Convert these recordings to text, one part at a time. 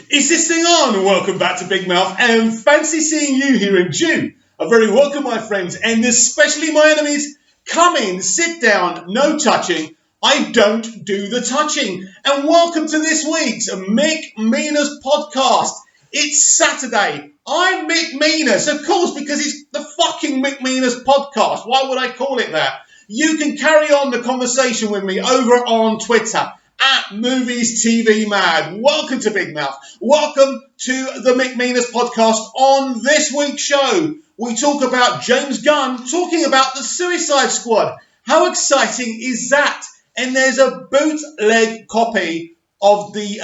Is this thing on? Welcome back to Big Mouth, and fancy seeing you here in June. A very welcome, my friends, and especially my enemies. Come in, sit down, no touching. I don't do the touching. And welcome to this week's Mick podcast. It's Saturday. I'm Mick Minas, of course, because it's the fucking Mick podcast. Why would I call it that? You can carry on the conversation with me over on Twitter at Movies TV Mad. Welcome to Big Mouth. Welcome to the Mick podcast. On this week's show, we talk about James Gunn talking about the Suicide Squad. How exciting is that? And there's a bootleg copy of the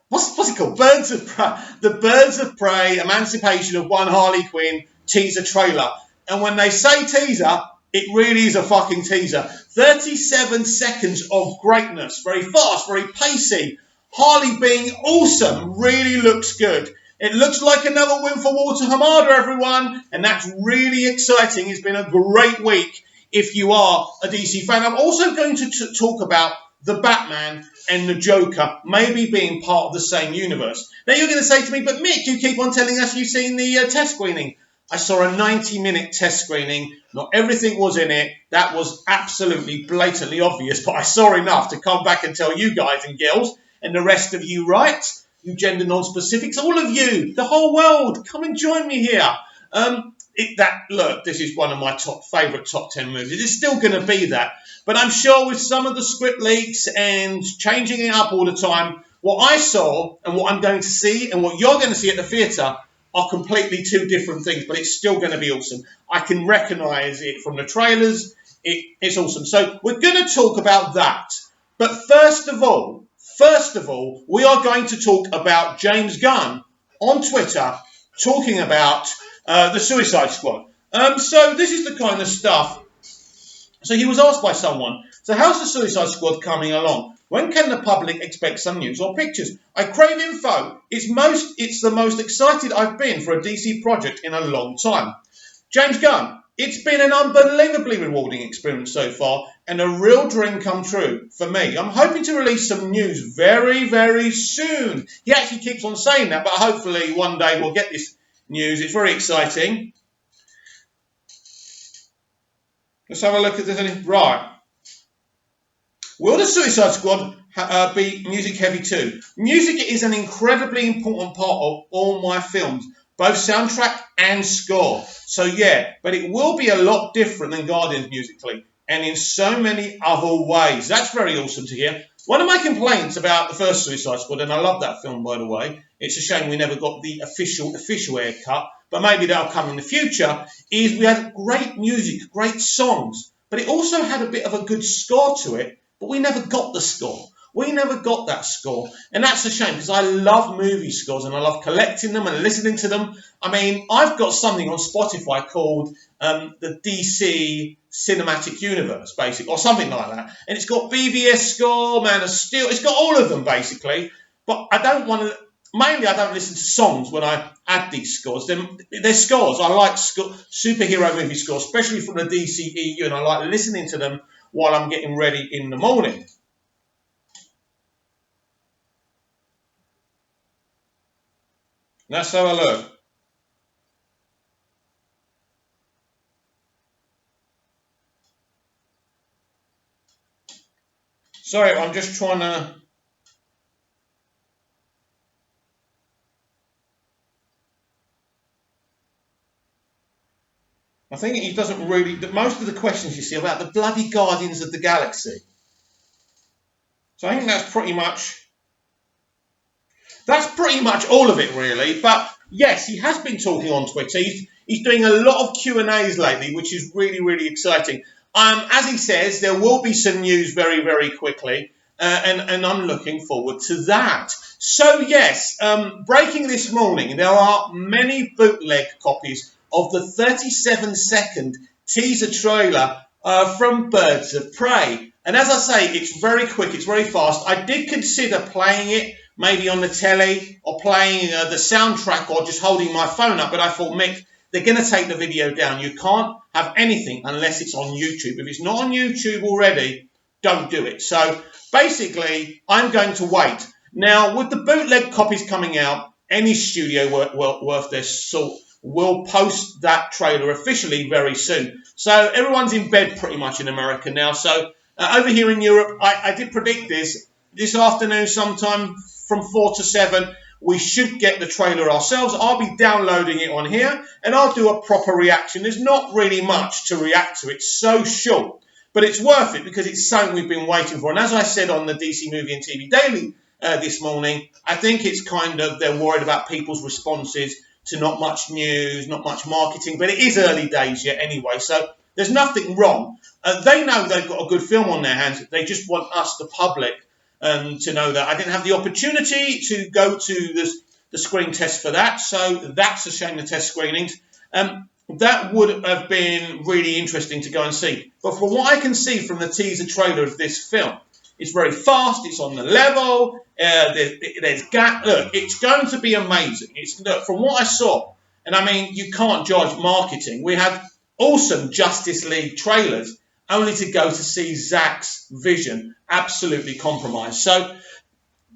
what's it called? The Birds of Prey Emancipation of One Harley Quinn teaser trailer. And when they say teaser, it really is a fucking teaser. 37 seconds of greatness. Very fast, very pacey. Harley being awesome. Really looks good. It looks like another win for Walter Hamada, everyone. And that's really exciting. It's been a great week if you are a DC fan. I'm also going to talk about the Batman and the Joker maybe being part of the same universe. Now you're going to say to me, but Mick, you keep on telling us you've seen the test screening. I saw a 90-minute test screening. Not everything was in it. That was absolutely blatantly obvious, but I saw enough to come back and tell you guys and girls and the rest of you, right? You gender non-specifics, all of you, the whole world, come and join me here. Look, this is one of my favourite top 10 movies. It's still going to be that. But I'm sure with some of the script leaks and changing it up all the time, what I saw and what I'm going to see and what you're going to see at the theatre are completely two different things, but it's still going to be awesome. I can recognise it from the trailers. It's awesome. So we're going to talk about that. But first of all, we are going to talk about James Gunn on Twitter talking about the Suicide Squad. So this is the kind of stuff. So he was asked by someone, so how's the Suicide Squad coming along? When can the public expect some news or pictures? I crave info. It's the most excited I've been for a DC project in a long time. James Gunn, it's been an unbelievably rewarding experience so far and a real dream come true for me. I'm hoping to release some news very, very soon. He actually keeps on saying that, but hopefully one day we'll get this news. It's very exciting. Let's have a look if there's any. Right. Will the Suicide Squad be music heavy too? Music is an incredibly important part of all my films, both soundtrack and score. So yeah, but it will be a lot different than Guardians musically and in so many other ways. That's very awesome to hear. One of my complaints about the first Suicide Squad, and I love that film by the way, it's a shame we never got the official air cut, but maybe that'll come in the future, is we had great music, great songs, but it also had a bit of a good score to it, but we never got the score. We never got that score. And that's a shame because I love movie scores and I love collecting them and listening to them. I mean, I've got something on Spotify called the DC Cinematic Universe, basically, or something like that. And it's got BBS score, Man of Steel. It's got all of them, basically. But I don't want to... Mainly, I don't listen to songs when I add these scores. They're scores. I like superhero movie scores, especially from the DCEU, and I like listening to them while I'm getting ready in the morning. Let's have a look. Sorry, I'm just trying to... I think he doesn't really... Most of the questions you see about the bloody Guardians of the Galaxy. So I think that's pretty much all of it, really. But yes, he has been talking on Twitter. He's doing a lot of Q&As lately, which is really, really exciting. As he says, there will be some news very, very quickly. And I'm looking forward to that. So yes, breaking this morning, there are many bootleg copies of the 37-second teaser trailer from Birds of Prey. And as I say, it's very quick, it's very fast. I did consider playing it maybe on the telly or playing the soundtrack or just holding my phone up, but I thought, Mick, they're going to take the video down. You can't have anything unless it's on YouTube. If it's not on YouTube already, don't do it. So basically, I'm going to wait. Now, with the bootleg copies coming out, any studio worth their salt will post that trailer officially very soon. So everyone's in bed pretty much in America now. So over here in Europe, I did predict this afternoon sometime from 4 to 7. We should get the trailer ourselves. I'll be downloading it on here and I'll do a proper reaction. There's not really much to react to. It's so short, but it's worth it because it's something we've been waiting for. And as I said on the DC Movie and TV Daily this morning, I think it's kind of they're worried about people's responses to not much news, not much marketing, but it is early days yet anyway, so there's nothing wrong. They know they've got a good film on their hands. They just want us, the public, to know that. I didn't have the opportunity to go to the screen test for that, so that's a shame, the test screenings. That would have been really interesting to go and see. But from what I can see from the teaser trailer of this film, it's very fast, it's on the level, there's gap. Look, it's going to be amazing. Look, from what I saw, and I mean, you can't judge marketing. We had awesome Justice League trailers, only to go to see Zack's vision absolutely compromised. So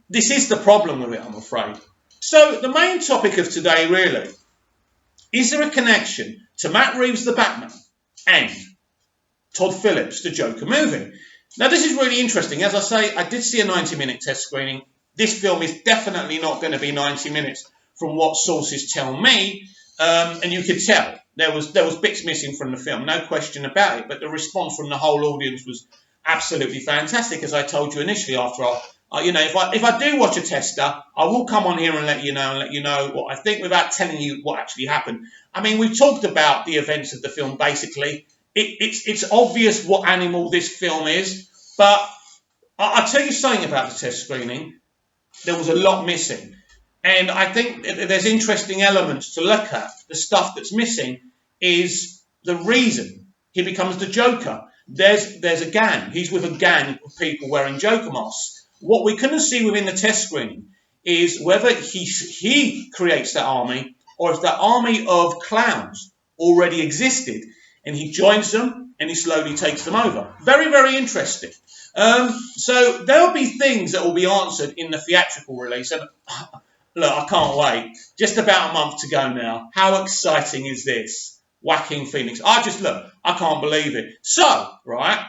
this is the problem with it, I'm afraid. So the main topic of today, really, is there a connection to Matt Reeves, the Batman, and Todd Phillips, the Joker movie? Now, this is really interesting. As I say, I did see a 90-minute test screening. This film is definitely not going to be 90 minutes from what sources tell me. And you could tell there was bits missing from the film, no question about it. But the response from the whole audience was absolutely fantastic, as I told you initially. After if I do watch a tester, I will come on here and let you know what I think without telling you what actually happened. I mean, we've talked about the events of the film, basically. It's obvious what animal this film is, but I'll tell you something about the test screening. There was a lot missing, and I think there's interesting elements to look at. The stuff that's missing is the reason he becomes the Joker. There's a gang. He's with a gang of people wearing Joker masks. What we couldn't see within the test screening is whether he creates that army or if that army of clowns already existed. And he joins them, and he slowly takes them over. Very, very interesting. So there'll be things that will be answered in the theatrical release. And look, I can't wait. Just about a month to go now. How exciting is this? Joaquin Phoenix. I can't believe it. So, right,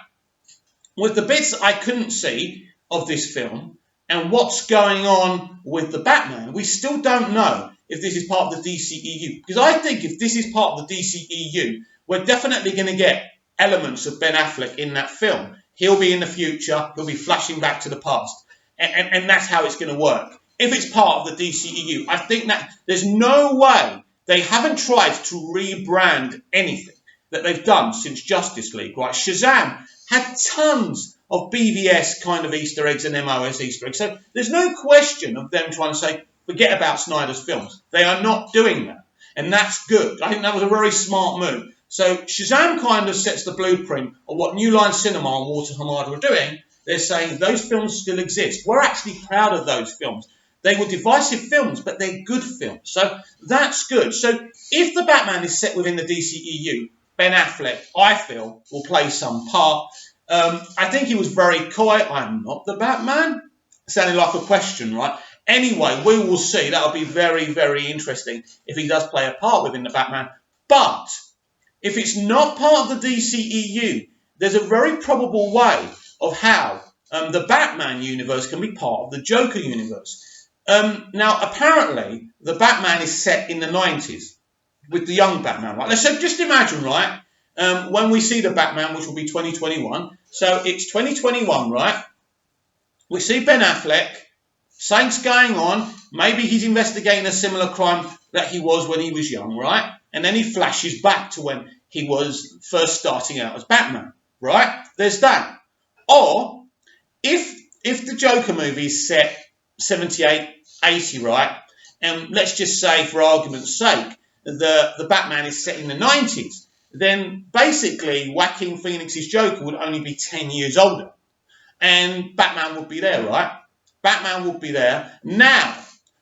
with the bits I couldn't see of this film and what's going on with the Batman, we still don't know if this is part of the DCEU. Because I think if this is part of the DCEU, we're definitely going to get elements of Ben Affleck in that film. He'll be in the future. He'll be flashing back to the past. And that's how it's going to work. If it's part of the DCEU, I think that there's no way they haven't tried to rebrand anything that they've done since Justice League, right? Shazam had tons of BVS kind of Easter eggs and MOS Easter eggs. So there's no question of them trying to say, forget about Snyder's films. They are not doing that. And that's good. I think that was a very smart move. So Shazam kind of sets the blueprint of what New Line Cinema and Walter Hamada are doing. They're saying those films still exist. We're actually proud of those films. They were divisive films, but they're good films. So that's good. So if the Batman is set within the DCEU, Ben Affleck, I feel, will play some part. I think he was very coy. I'm not the Batman. Sounding like a question, right? Anyway, we will see. That'll be very, very interesting if he does play a part within the Batman. But if it's not part of the DCEU, there's a very probable way of how the Batman universe can be part of the Joker universe. Now, apparently, the Batman is set in the 90s with the young Batman, right? So just imagine, right, when we see the Batman, which will be 2021. So it's 2021, right? We see Ben Affleck, something's going on. Maybe he's investigating a similar crime that he was when he was young, right? And then he flashes back to when he was first starting out as Batman, right? There's that. Or if the Joker movie is set 78, 80, right? And let's just say, for argument's sake, the Batman is set in the 90s, then basically Joaquin Phoenix's Joker would only be 10 years older. And Batman would be there, right? Batman would be there. Now,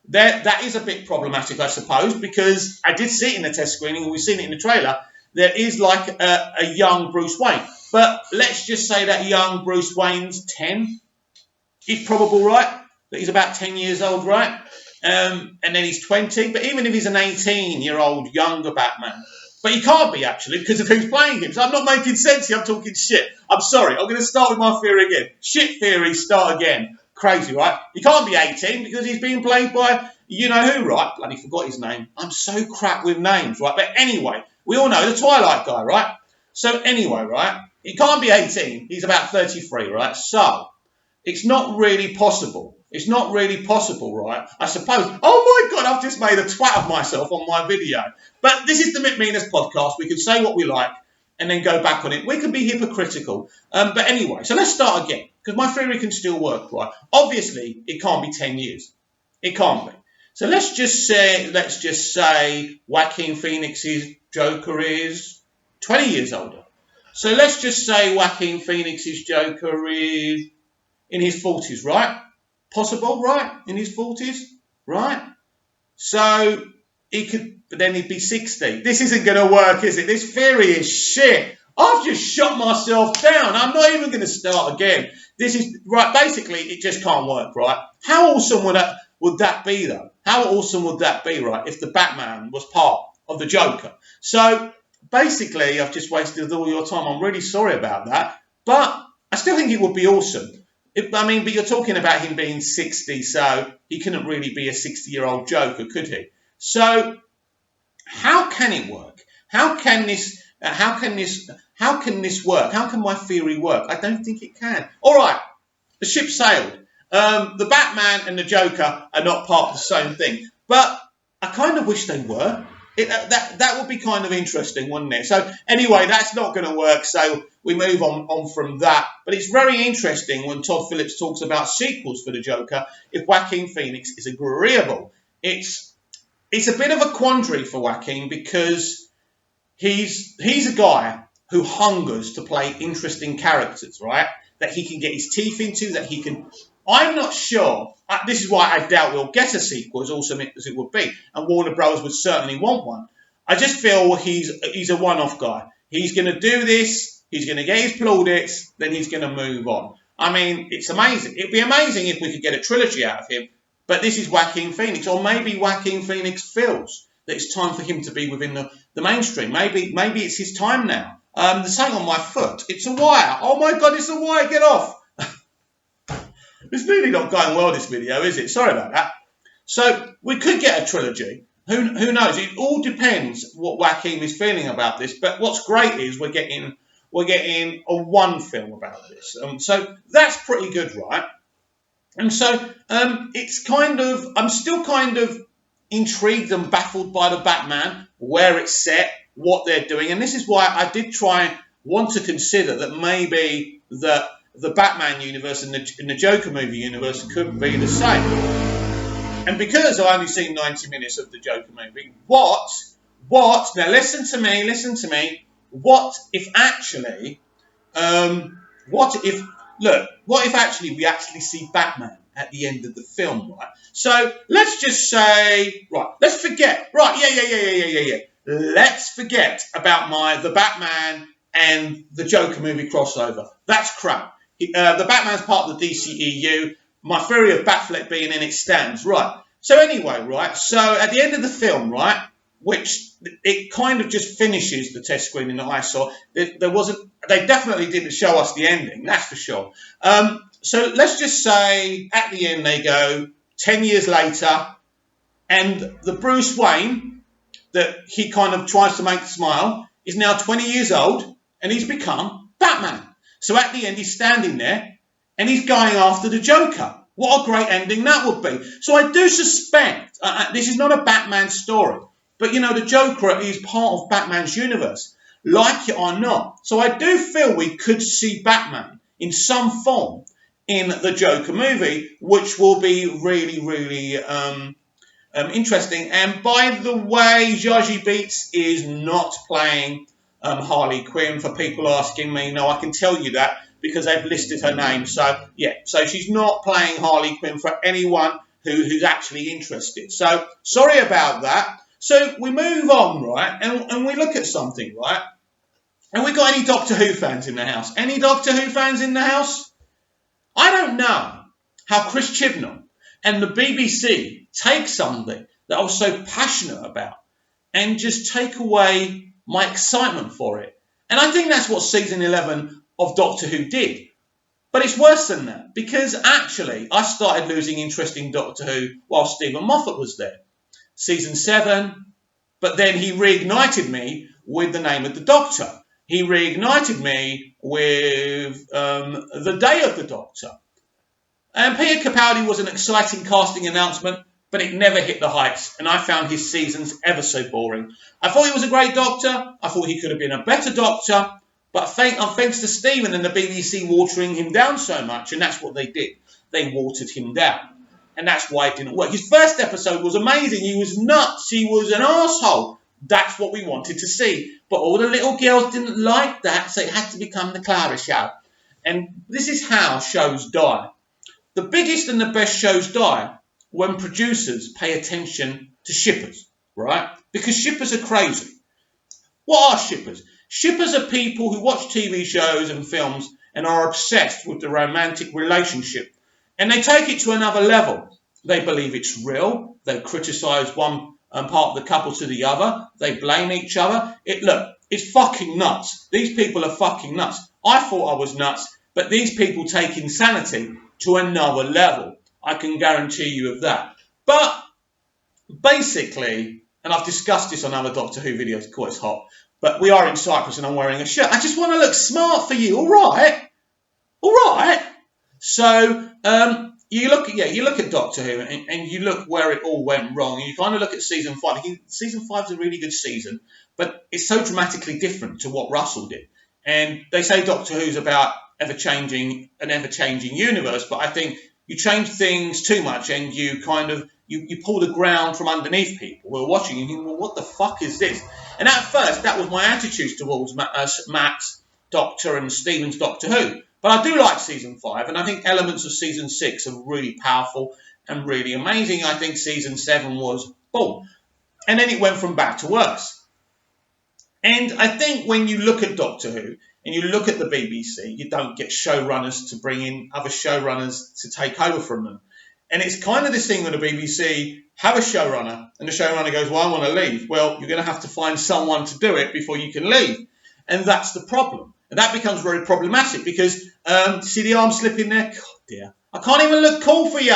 that is a bit problematic, I suppose, because I did see it in the test screening, and we've seen it in the trailer. There is like a young Bruce Wayne. But let's just say that young Bruce Wayne's 10. It's probable, right? that he's about 10 years old, right? And then he's 20. But even if he's an 18-year-old younger Batman, but he can't be, actually, because of who's playing him. So I'm not making sense here. I'm talking shit. I'm sorry. I'm going to start with my theory again. Shit theory, start again. Crazy, right? He can't be 18 because he's being played by you know who, right? Bloody forgot his name. I'm so crap with names, right? But anyway, we all know the Twilight guy, right? So anyway, right? He can't be 18. He's about 33, right? So it's not really possible. It's not really possible, right? I suppose. Oh my God, I've just made a twat of myself on my video. But this is the Mick Minas podcast. We can say what we like and then go back on it. We can be hypocritical. But anyway, so let's start again because my theory can still work, right? Obviously, it can't be 10 years. It can't be. So let's just say Joaquin Phoenix's Joker is 20 years older. So let's just say Joaquin Phoenix's Joker is in his 40s, right? Possible, right? In his 40s, right? So he could, but then he'd be 60. This isn't going to work, is it? This theory is shit. I've just shot myself down. I'm not even going to start again. This is, right, basically, it just can't work, right? How awesome would that be, though? How awesome would that be, right, if the Batman was part of the Joker? So, basically, I've just wasted all your time. I'm really sorry about that. But I still think it would be awesome. But you're talking about him being 60, so he couldn't really be a 60-year-old Joker, could he? So, how can it work? How can this work? How can my theory work? I don't think it can. All right, the ship sailed. The Batman and the Joker are not part of the same thing, but I kind of wish they were. That would be kind of interesting, wouldn't it? So anyway, that's not going to work, so we move on from that. But it's very interesting when Todd Phillips talks about sequels for the Joker, if Joaquin Phoenix is agreeable. It's a bit of a quandary for Joaquin because he's a guy who hungers to play interesting characters, right? That he can get his teeth into, that he can... I'm not sure. This is why I doubt we'll get a sequel, as awesome as it would be. And Warner Bros. Would certainly want one. I just feel he's a one-off guy. He's going to do this. He's going to get his plaudits. Then he's going to move on. I mean, it's amazing. It'd be amazing if we could get a trilogy out of him. But this is Joaquin Phoenix. Or maybe Joaquin Phoenix feels that it's time for him to be within the mainstream. Maybe it's his time now. There's something on my foot. It's a wire. Oh, my God, it's a wire. Get off. It's really not going well, this video, is it? Sorry about that. So we could get a trilogy. Who knows? It all depends what Joaquin is feeling about this. But what's great is we're getting a one film about this. So that's pretty good, right? And so it's kind of, I'm still kind of intrigued and baffled by the Batman, where it's set, what they're doing. And this is why I did want to consider that maybe the Batman universe and the Joker movie universe could be the same. And because I've only seen 90 minutes of the Joker movie, what, now listen to me, what if actually we actually see Batman at the end of the film, right? So let's just say, right, let's forget, right, yeah. Let's forget about the Batman and the Joker movie crossover. That's crap. The Batman's part of the DCEU. My theory of Batfleck being in it stands, right? So anyway, right, so at the end of the film, right, which it kind of just finishes the test screening that I saw. They definitely didn't show us the ending, that's for sure. So let's just say at the end they go 10 years later, and the Bruce Wayne that he kind of tries to make smile is now 20 years old, and he's become Batman. So at the end, he's standing there, and he's going after the Joker. What a great ending that would be. So I do suspect, this is not a Batman story, but, the Joker is part of Batman's universe, like it or not. So I do feel we could see Batman in some form in the Joker movie, which will be really, really interesting. And by the way, Zazie Beetz is not playing Harley Quinn, for people asking me. No, I can tell you that because they've listed her name. So, yeah, so she's not playing Harley Quinn for anyone who's actually interested. So, sorry about that. So, we move on, right, and we look at something, right? And we got any Doctor Who fans in the house? Any Doctor Who fans in the house? I don't know how Chris Chibnall And the BBC take something that I was so passionate about and just take away my excitement for it. And I think that's what season 11 of Doctor Who did. But it's worse than that, because actually I started losing interest in Doctor Who while Stephen Moffat was there. Season 7, but then he reignited me with The Name of the Doctor. He reignited me with The Day of the Doctor. And Peter Capaldi was an exciting casting announcement, but it never hit the heights, and I found his seasons ever so boring. I thought he was a great Doctor. I thought he could have been a better Doctor. But thanks to Stephen and the BBC watering him down so much, and that's what they did. They watered him down. And that's why it didn't work. His first episode was amazing. He was nuts. He was an arsehole. That's what we wanted to see. But all the little girls didn't like that, so it had to become the Clara Show. And this is how shows die. The biggest and the best shows die when producers pay attention to shippers, right? Because shippers are crazy. What are shippers? Shippers are people who watch TV shows and films and are obsessed with the romantic relationship. And they take it to another level. They believe it's real. They criticise one part of the couple to the other. They blame each other. It's fucking nuts. These people are fucking nuts. I thought I was nuts, but these people take insanity to another level. I can guarantee you of that. But basically, and I've discussed this on other Doctor Who videos, of course it's hot, but we are in Cyprus and I'm wearing a shirt. I just want to look smart for you, all right? All right? So you look at Doctor Who and you look where it all went wrong. And you kind of look at season 5. Season 5 is a really good season, but it's so dramatically different to what Russell did. And they say Doctor Who's about an ever-changing universe, but I think you change things too much and you kind of you pull the ground from underneath people who are watching and you think, well, what the fuck is this? And at first, that was my attitude towards Matt's Doctor and Stephen's Doctor Who. But I do like season 5, and I think elements of season 6 are really powerful and really amazing. I think season 7 was boom. And then it went from bad to worse. And I think when you look at Doctor Who and you look at the BBC, you don't get showrunners to bring in other showrunners to take over from them. And it's kind of this thing with the BBC, have a showrunner, and the showrunner goes, well, I want to leave. Well, you're going to have to find someone to do it before you can leave. And that's the problem. And that becomes very problematic because, see the arm slipping there? God dear. I can't even look cool for you.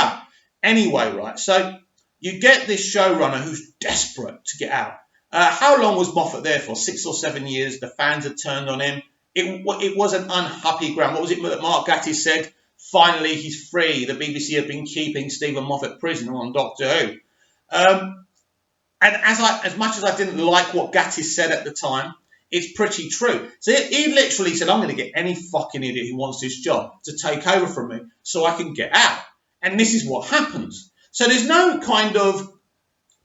Anyway, right, so you get this showrunner who's desperate to get out. How long was Moffat there for? 6 or 7 years. The fans had turned on him. It was an unhappy ground. What was it that Mark Gatiss said? Finally, he's free. The BBC have been keeping Stephen Moffat prisoner on Doctor Who. And as much as I didn't like what Gatiss said at the time, it's pretty true. So he literally said, I'm going to get any fucking idiot who wants this job to take over from me so I can get out. And this is what happens. So there's no kind of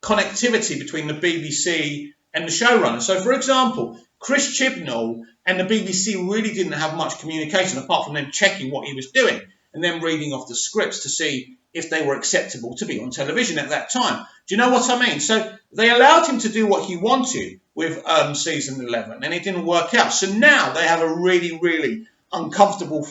connectivity between the BBC and the showrunner. So, for example, Chris Chibnall and the BBC really didn't have much communication apart from them checking what he was doing and then reading off the scripts to see if they were acceptable to be on television at that time. Do you know what I mean? So they allowed him to do what he wanted with season 11 and it didn't work out. So now they have a really, really uncomfortable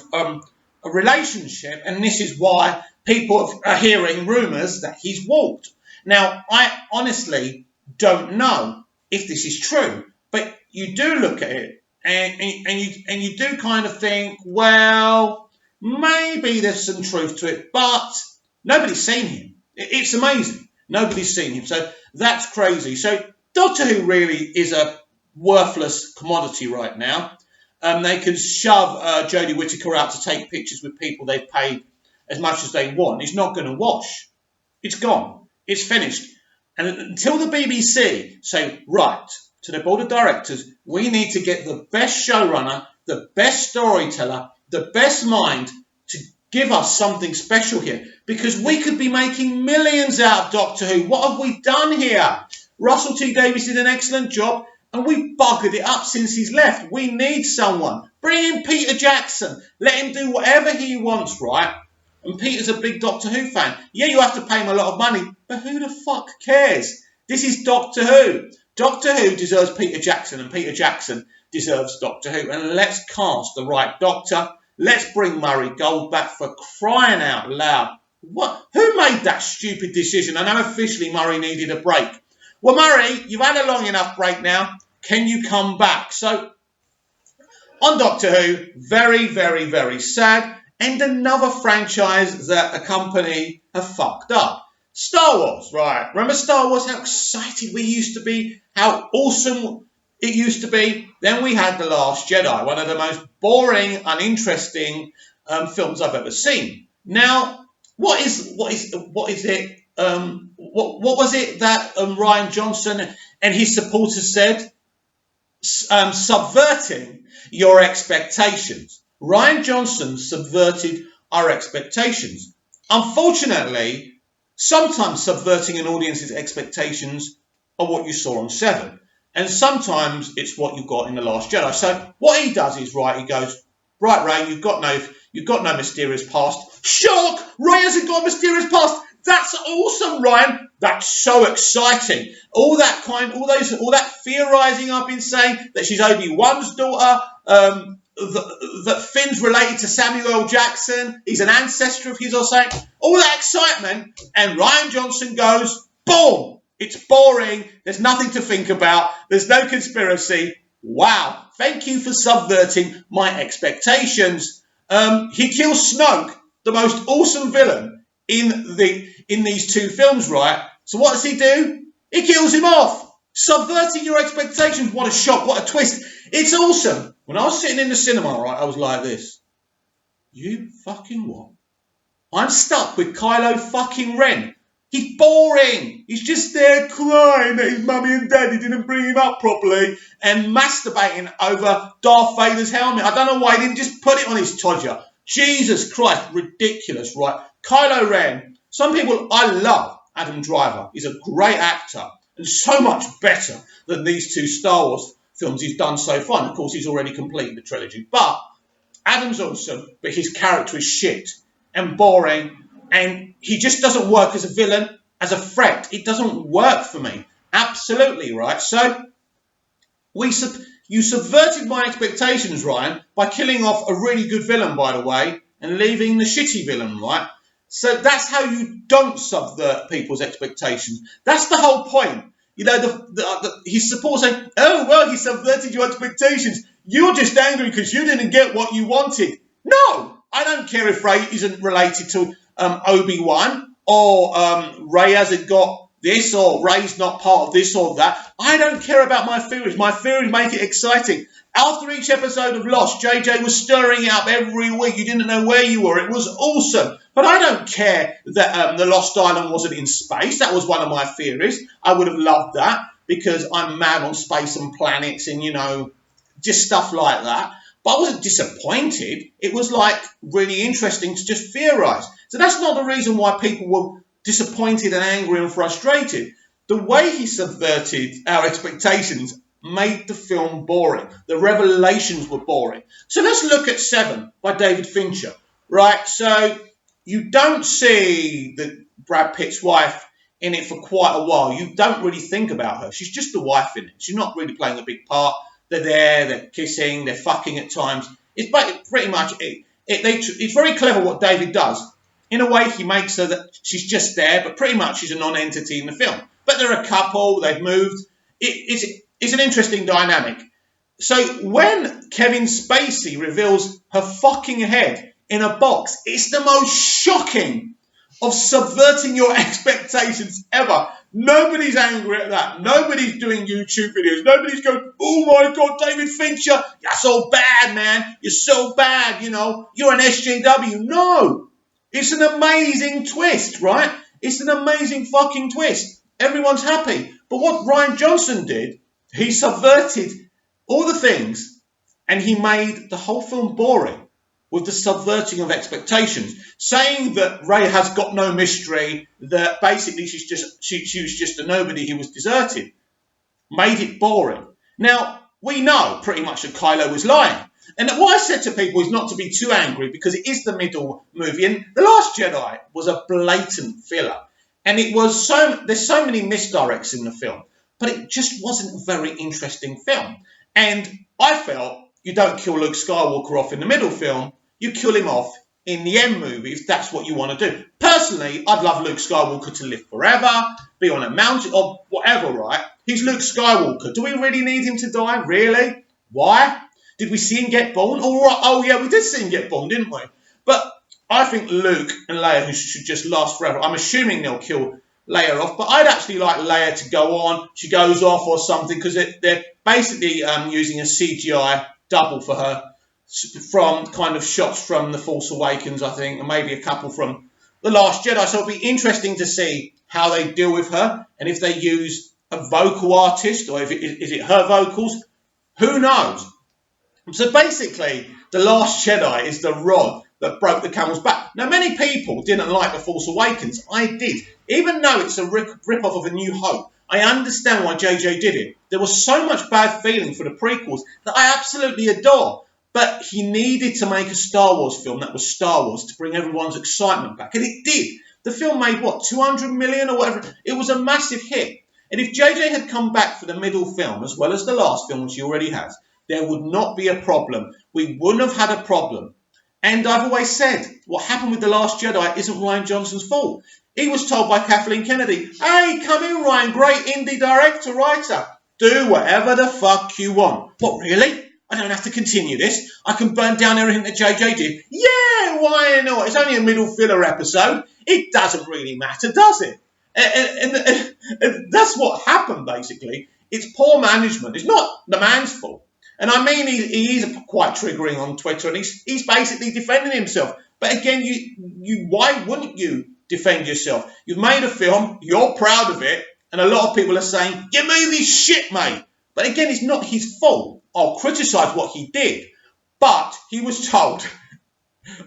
relationship, and this is why people are hearing rumours that he's walked. Now, I honestly don't know if this is true, but you do look at it and you do kind of think, well, maybe there's some truth to it, but nobody's seen him. It's amazing. Nobody's seen him. So that's crazy. So Doctor Who really is a worthless commodity right now. They can shove Jodie Whittaker out to take pictures with people they've paid as much as they want. It's not going to wash. It's gone. It's finished. And until the BBC say, right, to the board of directors, we need to get the best showrunner, the best storyteller, the best mind to give us something special here. Because we could be making millions out of Doctor Who. What have we done here? Russell T Davies did an excellent job, and we buggered it up since he's left. We need someone. Bring in Peter Jackson. Let him do whatever he wants, right? And Peter's a big Doctor Who fan. Yeah, you have to pay him a lot of money, but who the fuck cares? This is Doctor Who. Doctor Who deserves Peter Jackson, and Peter Jackson deserves Doctor Who. And let's cast the right Doctor. Let's bring Murray Gold back, for crying out loud. What? Who made that stupid decision? And unofficially, Murray needed a break. Well, Murray, you've had a long enough break now. Can you come back? So, on Doctor Who, very, very, very sad. And another franchise that a company have fucked up. Star Wars, right? Remember Star Wars, how excited we used to be, how awesome it used to be? Then we had The Last Jedi, one of the most boring, uninteresting films I've ever seen. Now, what is it? What was it that Ryan Johnson and his supporters said? Subverting your expectations. Ryan Johnson subverted our expectations. Unfortunately, sometimes subverting an audience's expectations are what you saw on Seven, and sometimes it's what you got in The Last Jedi. So what he does is, right, he goes, right, Ray, you've got no mysterious past. Shock! Ray hasn't got a mysterious past. That's awesome, Ryan. That's so exciting. All that theorising I've been saying, that she's Obi-Wan's daughter, that Finn's related to Samuel L. Jackson, he's an ancestor of his or something. All that excitement, and Ryan Johnson goes, boom! It's boring. There's nothing to think about. There's no conspiracy. Wow. Thank you for subverting my expectations. He kills Snoke, the most awesome villain in these two films, right? So what does he do? He kills him off. Subverting your expectations. What a shock. What a twist. It's awesome. When I was sitting in the cinema, right, I was like this. You fucking what? I'm stuck with Kylo fucking Ren. He's boring. He's just there crying that his mummy and daddy didn't bring him up properly and masturbating over Darth Vader's helmet. I don't know why he didn't just put it on his todger. Jesus Christ, ridiculous, right? Kylo Ren. Some people, I love Adam Driver. He's a great actor and so much better than these two Star Wars films he's done so far. And of course, he's already completed the trilogy. But Adam's awesome, but his character is shit and boring. And he just doesn't work as a villain, as a threat. It doesn't work for me. Absolutely, right? So, you subverted my expectations, Ryan, by killing off a really good villain, by the way, and leaving the shitty villain, right? So that's how you don't subvert people's expectations. That's the whole point. You know, his supporters say, oh, well, he subverted your expectations. You're just angry because you didn't get what you wanted. No, I don't care if Ray isn't related to Obi-Wan, or Ray hasn't got this, or Ray's not part of this or that. I don't care about my theories. My theories make it exciting. After each episode of Lost, JJ was stirring it up every week. You didn't know where you were. It was awesome. But I don't care that the Lost Island wasn't in space. That was one of my theories. I would have loved that because I'm mad on space and planets and, you know, just stuff like that. But I wasn't disappointed. It was like really interesting to just theorise. So that's not the reason why people were disappointed and angry and frustrated. The way he subverted our expectations made the film boring. The revelations were boring. So let's look at Seven by David Fincher. Right, so you don't see Brad Pitt's wife in it for quite a while. You don't really think about her. She's just the wife in it. She's not really playing a big part. They're there, they're kissing, they're fucking at times. It's pretty much it. It's very clever what David does. In a way, he makes her that she's just there, but pretty much she's a non-entity in the film. But they're a couple, they've moved. It's an interesting dynamic. So when Kevin Spacey reveals her fucking head in a box, it's the most shocking of subverting your expectations ever. Nobody's angry at that. Nobody's doing YouTube videos. Nobody's going, oh my God, David Fincher, you're so bad, man. You're so bad, you know. You're an SJW. No. It's an amazing twist, right? It's an amazing fucking twist. Everyone's happy. But what Ryan Johnson did, he subverted all the things and he made the whole film boring with the subverting of expectations, saying that Ray has got no mystery, that basically she was just a nobody who was deserted, made it boring. Now, we know pretty much that Kylo was lying. And what I said to people is not to be too angry because it is the middle movie. And The Last Jedi was a blatant filler. And there's so many misdirects in the film, but it just wasn't a very interesting film. And I felt you don't kill Luke Skywalker off in the middle film. You kill him off in the end movie if that's what you want to do. Personally, I'd love Luke Skywalker to live forever, be on a mountain or whatever, right? He's Luke Skywalker. Do we really need him to die? Really? Why? Did we see him get born? Oh yeah, we did see him get born, didn't we? But I think Luke and Leia should just last forever. I'm assuming they'll kill Leia off, but I'd actually like Leia to go on. She goes off or something because they're basically using a CGI double for her from kind of shots from The Force Awakens, I think, and maybe a couple from The Last Jedi. So it'll be interesting to see how they deal with her and if they use a vocal artist or if is it her vocals. Who knows? So basically, The Last Jedi is the rod that broke the camel's back. Now, many people didn't like The Force Awakens. I did. Even though it's a rip-off of A New Hope, I understand why JJ did it. There was so much bad feeling for the prequels that I absolutely adore. But he needed to make a Star Wars film that was Star Wars to bring everyone's excitement back. And it did. The film made, what, 200 million or whatever? It was a massive hit. And if JJ had come back for the middle film, as well as the last film, which he already has, there would not be a problem. We wouldn't have had a problem. And I've always said, what happened with The Last Jedi isn't Rian Johnson's fault. He was told by Kathleen Kennedy, hey, come in, Ryan, great indie director, writer. Do whatever the fuck you want. What, really? I don't have to continue this. I can burn down everything that JJ did. Yeah, why not? It's only a middle filler episode. It doesn't really matter, does it? And that's what happened, basically. It's poor management. It's not the man's fault. And I mean, he is quite triggering on Twitter, and he's basically defending himself. But again, why wouldn't you defend yourself? You've made a film, you're proud of it, and a lot of people are saying, your movie's shit, mate. But again, it's not his fault. I'll criticise what he did. But he was told,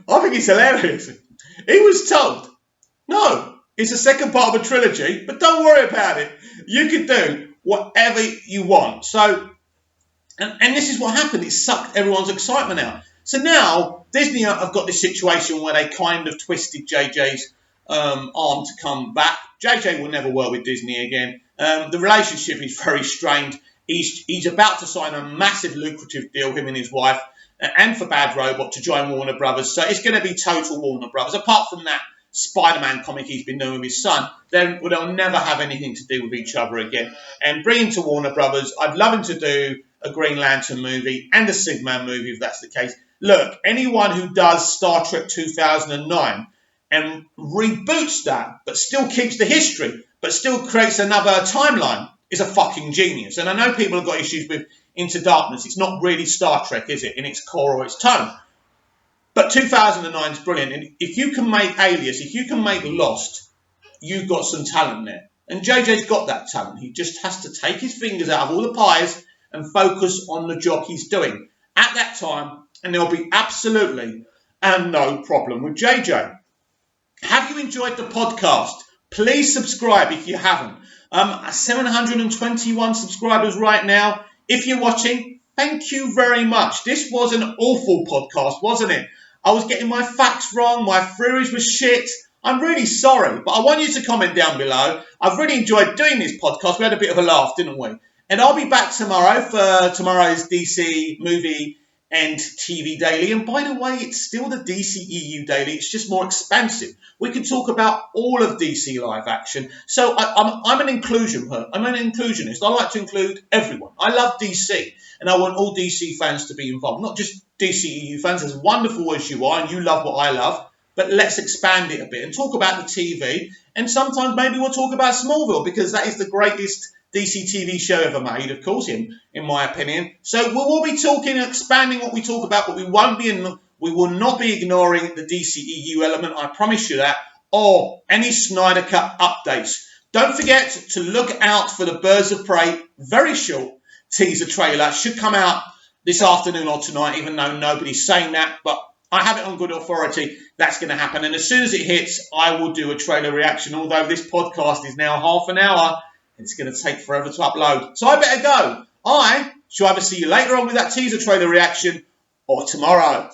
I think it's hilarious, he was told, no, it's the second part of a trilogy, but don't worry about it. You can do whatever you want. So, and this is what happened. It sucked everyone's excitement out. So now, Disney have got this situation where they kind of twisted JJ's arm to come back. JJ will never work with Disney again. The relationship is very strained. He's about to sign a massive lucrative deal, him and his wife, and for Bad Robot to join Warner Brothers. So it's going to be total Warner Brothers. Apart from that Spider-Man comic he's been doing with his son, they'll never have anything to do with each other again. And bringing to Warner Brothers, I'd love him to do a Green Lantern movie and a Superman movie if that's the case. Look, anyone who does Star Trek 2009 and reboots that, but still keeps the history, but still creates another timeline, is a fucking genius. And I know people have got issues with Into Darkness. It's not really Star Trek, is it, in its core or its tone? But 2009 is brilliant. And if you can make Alias, if you can make Lost, you've got some talent there. And JJ's got that talent. He just has to take his fingers out of all the pies and focus on the job he's doing at that time, and there'll be absolutely no problem with JJ. Have you enjoyed the podcast? Please subscribe if you haven't. 721 subscribers right now. If you're watching, thank you very much. This was an awful podcast, wasn't it? I was getting my facts wrong. My theories were shit. I'm really sorry, but I want you to comment down below. I've really enjoyed doing this podcast. We had a bit of a laugh, didn't we? And I'll be back tomorrow for tomorrow's DC movie and TV daily. And by the way, it's still the DCEU daily. It's just more expansive. We can talk about all of DC live action. So I'm an inclusionist. I like to include everyone. I love DC, and I want all DC fans to be involved. Not just DCEU fans, as wonderful as you are, and you love what I love. But let's expand it a bit and talk about the TV. And sometimes maybe we'll talk about Smallville, because that is the greatest DC TV show ever made, of course, in my opinion. So we will be talking and expanding what we talk about, but we will not be ignoring the DCEU element, I promise you that, or any Snyder Cut updates. Don't forget to look out for the Birds of Prey, very short teaser trailer. Should come out this afternoon or tonight, even though nobody's saying that, but I have it on good authority. That's going to happen. And as soon as it hits, I will do a trailer reaction, although this podcast is now half an hour. It's going to take forever to upload. So I better go. I shall either see you later on with that teaser trailer reaction or tomorrow.